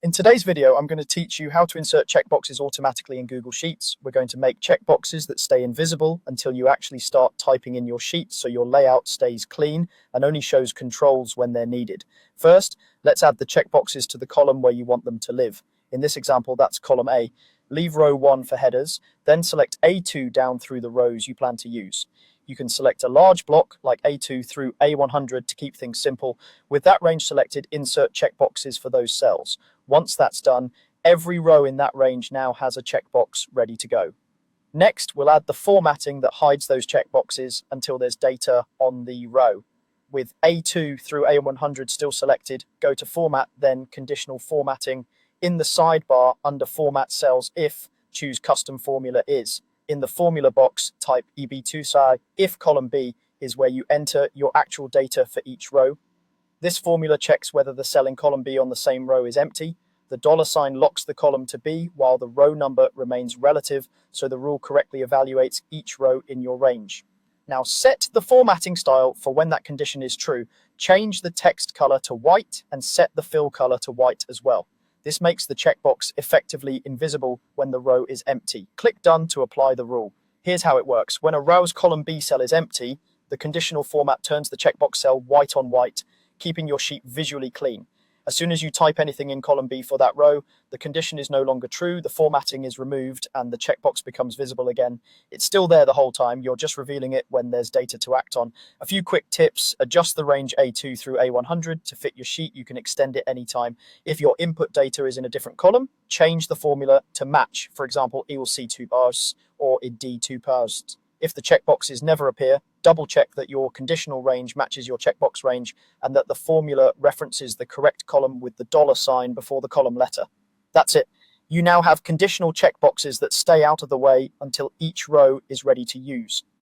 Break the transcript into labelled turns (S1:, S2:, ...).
S1: In today's video, I'm going to teach you how to insert checkboxes automatically in Google Sheets. We're going to make checkboxes that stay invisible until you actually start typing in your sheet so your layout stays clean and only shows controls when they're needed. First, let's add the checkboxes to the column where you want them to live. In this example, that's column A. Leave row 1 for headers, then select A2 down through the rows you plan to use. You can select a large block like A2 through A100 to keep things simple. With that range selected, insert checkboxes for those cells. Once that's done, every row in that range now has a checkbox ready to go. Next, we'll add the formatting that hides those checkboxes until there's data on the row. With A2 through A100 still selected, go to Format, then Conditional Formatting. In the sidebar under Format Cells If, choose Custom Formula Is. In the formula box, type EB2SI if column B is where you enter your actual data for each row. This formula checks whether the cell in column B on the same row is empty. The $ locks the column to B while the row number remains relative, so the rule correctly evaluates each row in your range. Now set the formatting style for when that condition is true. Change the text color to white and set the fill color to white as well. This makes the checkbox effectively invisible when the row is empty. Click Done to apply the rule. Here's how it works. When a row's column B cell is empty, the conditional format turns the checkbox cell white on white, keeping your sheet visually clean. As soon as you type anything in column B for that row, the condition is no longer true, the formatting is removed, and the checkbox becomes visible again. It's still there the whole time, you're just revealing it when there's data to act on. A few quick tips: adjust the range A2 through A100 to fit your sheet. You can extend it anytime. If your input data is in a different column, change the formula to match. For example, E will C 2 bars or in D 2 bars. If the checkboxes never appear, double check that your conditional range matches your checkbox range and that the formula references the correct column with the $ before the column letter. That's it. You now have conditional checkboxes that stay out of the way until each row is ready to use.